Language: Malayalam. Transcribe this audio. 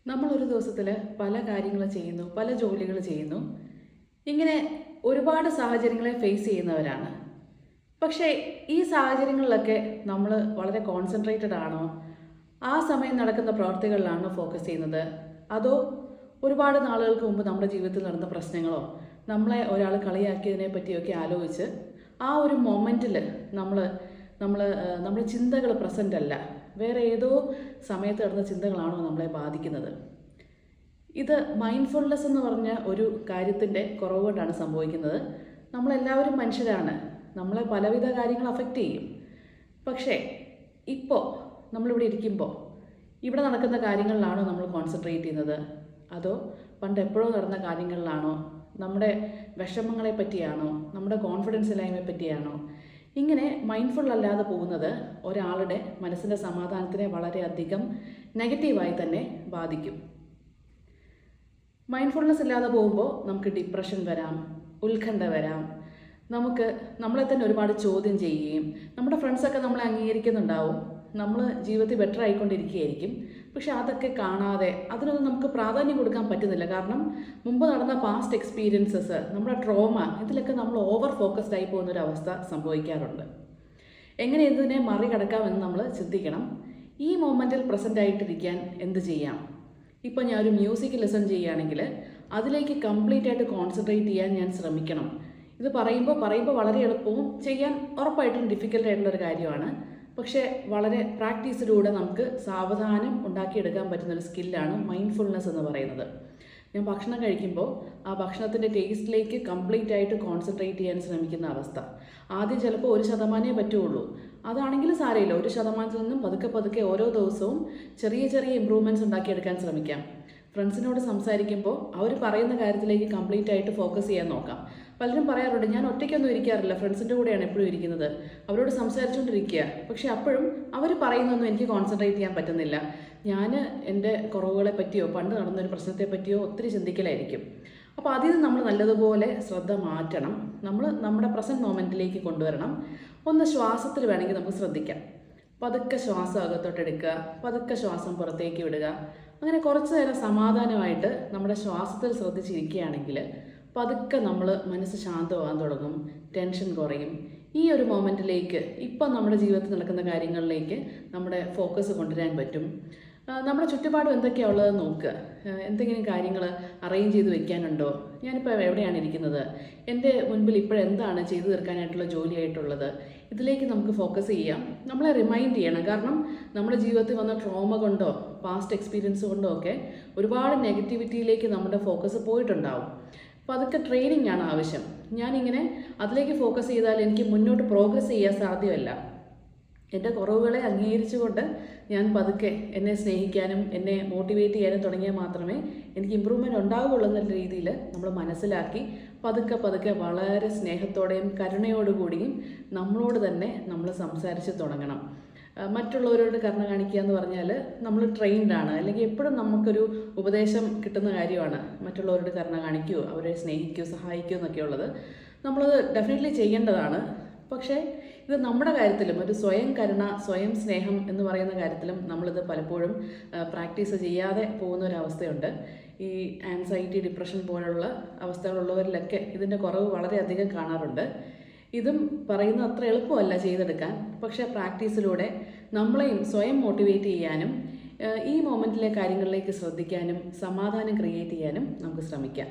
നമ്മളൊരു ദിവസത്തിൽ പല കാര്യങ്ങൾ ചെയ്യുന്നു, പല ജോലികൾ ചെയ്യുന്നു. ഇങ്ങനെ ഒരുപാട് സാഹചര്യങ്ങളെ ഫേസ് ചെയ്യുന്നവരാണ്. പക്ഷേ ഈ സാഹചര്യങ്ങളിലൊക്കെ നമ്മൾ വളരെ കോൺസെൻട്രേറ്റഡ് ആണോ? ആ സമയം നടക്കുന്ന പ്രവർത്തികളിലാണോ ഫോക്കസ് ചെയ്യുന്നത്? അതോ ഒരുപാട് നാളുകൾക്ക് മുമ്പ് നമ്മുടെ ജീവിതത്തിൽ നടന്ന പ്രശ്നങ്ങളോ നമ്മളെ ഒരാൾ കളിയാക്കിയതിനെ പറ്റിയൊക്കെ ആലോചിച്ച് ആ ഒരു മൊമെൻറ്റിൽ നമ്മൾ നമ്മൾ നമ്മുടെ ചിന്തകൾ പ്രസൻ്റ് അല്ല, വേറെ ഏതോ സമയത്ത് നടന്ന ചിന്തകളാണോ നമ്മളെ ബാധിക്കുന്നത്? ഇത് മൈൻഡ്ഫുൾനെസ് എന്ന് പറഞ്ഞ ഒരു കാര്യത്തിൻ്റെ കുറവ് കൊണ്ടാണ് സംഭവിക്കുന്നത്. നമ്മളെല്ലാവരും മനുഷ്യരാണ്, നമ്മളെ പലവിധ കാര്യങ്ങൾ അഫക്റ്റ് ചെയ്യും. പക്ഷേ ഇപ്പോൾ നമ്മളിവിടെ ഇരിക്കുമ്പോൾ ഇവിടെ നടക്കുന്ന കാര്യങ്ങളിലാണോ നമ്മൾ കോൺസെൻട്രേറ്റ് ചെയ്യുന്നത്? അതോ പണ്ട് എപ്പോഴോ നടന്ന കാര്യങ്ങളിലാണോ? നമ്മുടെ വിഷമങ്ങളെ പറ്റിയാണോ? നമ്മുടെ കോൺഫിഡൻസ് ഇല്ലായ്മയെ പറ്റിയാണോ? ഇങ്ങനെ മൈൻഡ്ഫുൾ അല്ലാതെ പോകുന്നത് ഒരാളുടെ മനസ്സിൻ്റെ സമാധാനത്തിനെ വളരെയധികം നെഗറ്റീവായി തന്നെ ബാധിക്കും. മൈൻഡ്ഫുൾനെസ് ഇല്ലാതെ പോകുമ്പോൾ നമുക്ക് ഡിപ്രഷൻ വരാം, ഉത്കണ്ഠ വരാം, നമുക്ക് നമ്മളെ തന്നെ ഒരുപാട് ചോദ്യം ചെയ്യുകയും നമ്മുടെ ഫ്രണ്ട്സൊക്കെ നമ്മളെ അംഗീകരിക്കുന്നുണ്ടാവും, നമ്മൾ ജീവിതത്തിൽ ബെറ്റർ ആയിക്കൊണ്ടിരിക്കുകയായിരിക്കും. പക്ഷെ അതൊക്കെ കാണാതെ അതിനൊന്നും നമുക്ക് പ്രാധാന്യം കൊടുക്കാൻ പറ്റുന്നില്ല. കാരണം മുമ്പ് നടന്ന പാസ്റ്റ് എക്സ്പീരിയൻസസ്, നമ്മുടെ ട്രോമ, ഇതിലൊക്കെ നമ്മൾ ഓവർ ഫോക്കസ്ഡ് ആയി പോകുന്നൊരവസ്ഥ സംഭവിക്കാറുണ്ട്. എങ്ങനെ ഇതിനെ മറികടക്കാമെന്ന് നമ്മൾ ചിന്തിക്കണം. ഈ മൊമെൻറ്റിൽ പ്രസൻ്റ് ആയിട്ടിരിക്കാൻ എന്ത് ചെയ്യാം? ഇപ്പോൾ ഞാൻ ഒരു മ്യൂസിക് ലിസൺ ചെയ്യുകയാണെങ്കിൽ അതിലേക്ക് കംപ്ലീറ്റ് ആയിട്ട് കോൺസെൻട്രേറ്റ് ചെയ്യാൻ ഞാൻ ശ്രമിക്കണം. ഇത് പറയുമ്പോൾ വളരെ എളുപ്പവും ചെയ്യാൻ ഉറപ്പായിട്ടും ഡിഫിക്കൽട്ടായിട്ടുള്ളൊരു കാര്യമാണ്. പക്ഷേ വളരെ പ്രാക്ടീസിലൂടെ നമുക്ക് സാവധാനം ഉണ്ടാക്കിയെടുക്കാൻ പറ്റുന്നൊരു സ്കില്ലാണ് മൈൻഡ്ഫുൾനെസ് എന്ന് പറയുന്നത്. ഞാൻ ഭക്ഷണം കഴിക്കുമ്പോൾ ആ ഭക്ഷണത്തിൻ്റെ ടേസ്റ്റിലേക്ക് കംപ്ലീറ്റ് ആയിട്ട് കോൺസെൻട്രേറ്റ് ചെയ്യാൻ ശ്രമിക്കുന്ന അവസ്ഥ. ആദ്യം ചിലപ്പോൾ 1% പറ്റുള്ളൂ. അതാണെങ്കിൽ സാരമില്ല, 1% നിന്നും പതുക്കെ ഓരോ ദിവസവും ചെറിയ ചെറിയ ഇമ്പ്രൂവ്മെൻറ്റ്സ് ഉണ്ടാക്കിയെടുക്കാൻ ശ്രമിക്കാം. ഫ്രണ്ട്സിനോട് സംസാരിക്കുമ്പോൾ അവർ പറയുന്ന കാര്യത്തിലേക്ക് കംപ്ലീറ്റ് ആയിട്ട് ഫോക്കസ് ചെയ്യാൻ നോക്കാം. പലരും പറയാറുണ്ട്, ഞാൻ ഒറ്റയ്ക്കൊന്നും ഇരിക്കാറില്ല, ഫ്രണ്ട്സിൻ്റെ കൂടെയാണ് എപ്പോഴും ഇരിക്കുന്നത്, അവരോട് സംസാരിച്ചുകൊണ്ടിരിക്കുക. പക്ഷേ അപ്പോഴും അവർ പറയുന്നൊന്നും എനിക്ക് കോൺസെൻട്രേറ്റ് ചെയ്യാൻ പറ്റുന്നില്ല. ഞാൻ എൻ്റെ കുറവുകളെ പറ്റിയോ പണ്ട് നടന്നൊരു പ്രശ്നത്തെ പറ്റിയോ ഒത്തിരി ചിന്തിക്കലായിരിക്കും. അപ്പോൾ അതിൽ നമ്മൾ നല്ലതുപോലെ ശ്രദ്ധ മാറ്റണം. നമ്മൾ നമ്മുടെ പ്രസൻറ്റ് മൊമെൻറ്റിലേക്ക് കൊണ്ടുവരണം. ഒന്ന് ശ്വാസത്തിൽ വേണമെങ്കിൽ നമുക്ക് ശ്രദ്ധിക്കാം. പതുക്കെ ശ്വാസം അകത്തോട്ടെടുക്കുക, പതുക്കെ ശ്വാസം പുറത്തേക്ക് വിടുക. അങ്ങനെ കുറച്ച് നേരം സമാധാനമായിട്ട് നമ്മുടെ ശ്വാസത്തിൽ ശ്രദ്ധിച്ചിരിക്കുകയാണെങ്കിൽ പതുക്കെ നമ്മൾ മനസ്സ് ശാന്തമാകാൻ തുടങ്ങും, ടെൻഷൻ കുറയും. ഈ ഒരു മൊമെൻറ്റിലേക്ക്, ഇപ്പം നമ്മുടെ ജീവിതത്തിൽ നടക്കുന്ന കാര്യങ്ങളിലേക്ക് നമ്മുടെ ഫോക്കസ് കൊണ്ടുവരാൻ പറ്റും. നമ്മുടെ ചുറ്റുപാടും എന്തൊക്കെയാണ് ഉള്ളതെന്ന് നോക്കുക. എന്തെങ്കിലും കാര്യങ്ങൾ അറേഞ്ച് ചെയ്ത് വെക്കാനുണ്ടോ? ഞാനിപ്പോൾ എവിടെയാണ് ഇരിക്കുന്നത്? എൻ്റെ മുൻപിൽ ഇപ്പോഴെന്താണ് ചെയ്തു തീർക്കാനായിട്ടുള്ള ജോലിയായിട്ടുള്ളത്? ഇതിലേക്ക് നമുക്ക് ഫോക്കസ് ചെയ്യാം. നമ്മളെ റിമൈൻഡ് ചെയ്യണം. കാരണം നമ്മുടെ ജീവിതത്തിൽ വന്ന ട്രോമ കൊണ്ടോ പാസ്റ്റ് എക്സ്പീരിയൻസ് കൊണ്ടോ ഒക്കെ ഒരുപാട് നെഗറ്റിവിറ്റിയിലേക്ക് നമ്മുടെ ഫോക്കസ് പോയിട്ടുണ്ടാവും. അപ്പോൾ അതൊക്കെ ട്രെയിനിങ് ആണ് ആവശ്യം. ഞാനിങ്ങനെ അതിലേക്ക് ഫോക്കസ് ചെയ്താൽ എനിക്ക് മുന്നോട്ട് പ്രോഗ്രസ് ചെയ്യാൻ സാധ്യമല്ല. എൻ്റെ കുറവുകളെ അംഗീകരിച്ചുകൊണ്ട് ഞാൻ പതുക്കെ എന്നെ സ്നേഹിക്കാനും എന്നെ മോട്ടിവേറ്റ് ചെയ്യാനും തുടങ്ങിയാൽ മാത്രമേ എനിക്ക് ഇമ്പ്രൂവ്മെൻ്റ് ഉണ്ടാവുകയുള്ളൂ എന്നുള്ള രീതിയിൽ നമ്മൾ മനസ്സിലാക്കി പതുക്കെ വളരെ സ്നേഹത്തോടെയും കരുണയോടുകൂടിയും നമ്മളോട് തന്നെ നമ്മൾ സംസാരിച്ച് തുടങ്ങണം. മറ്റുള്ളവരോട് കരുണ കാണിക്കുക എന്ന് പറഞ്ഞാൽ നമ്മൾ ട്രെയിൻഡാണ്, അല്ലെങ്കിൽ എപ്പോഴും നമുക്കൊരു ഉപദേശം കിട്ടുന്ന കാര്യമാണ് മറ്റുള്ളവരോട് കരുണ കാണിക്കുകയോ അവരെ സ്നേഹിക്കുകയോ സഹായിക്കുകയോ എന്നൊക്കെ ഉള്ളത്. നമ്മളത് ഡെഫിനറ്റ്ലി ചെയ്യേണ്ടതാണ്. പക്ഷേ ഇത് നമ്മുടെ കാര്യത്തിലും ഒരു സ്വയം കരുണ, സ്വയം സ്നേഹം എന്ന് പറയുന്ന കാര്യത്തിലും നമ്മളിത് പലപ്പോഴും പ്രാക്ടീസ് ചെയ്യാതെ പോകുന്ന ഒരവസ്ഥയുണ്ട്. ഈ ആൻസൈറ്റി, ഡിപ്രഷൻ പോലുള്ള അവസ്ഥകളുള്ളവരിലൊക്കെ ഇതിൻ്റെ കുറവ് വളരെയധികം കാണാറുണ്ട്. ഇതും പറയുന്നത് അത്ര എളുപ്പമല്ല ചെയ്തെടുക്കാൻ. പക്ഷേ പ്രാക്ടീസിലൂടെ നമ്മളെയും സ്വയം മോട്ടിവേറ്റ് ചെയ്യാനും ഈ മൊമെൻറ്റിലെ കാര്യങ്ങളിലേക്ക് ശ്രദ്ധിക്കാനും സമാധാനം ക്രിയേറ്റ് ചെയ്യാനും നമുക്ക് ശ്രമിക്കാം.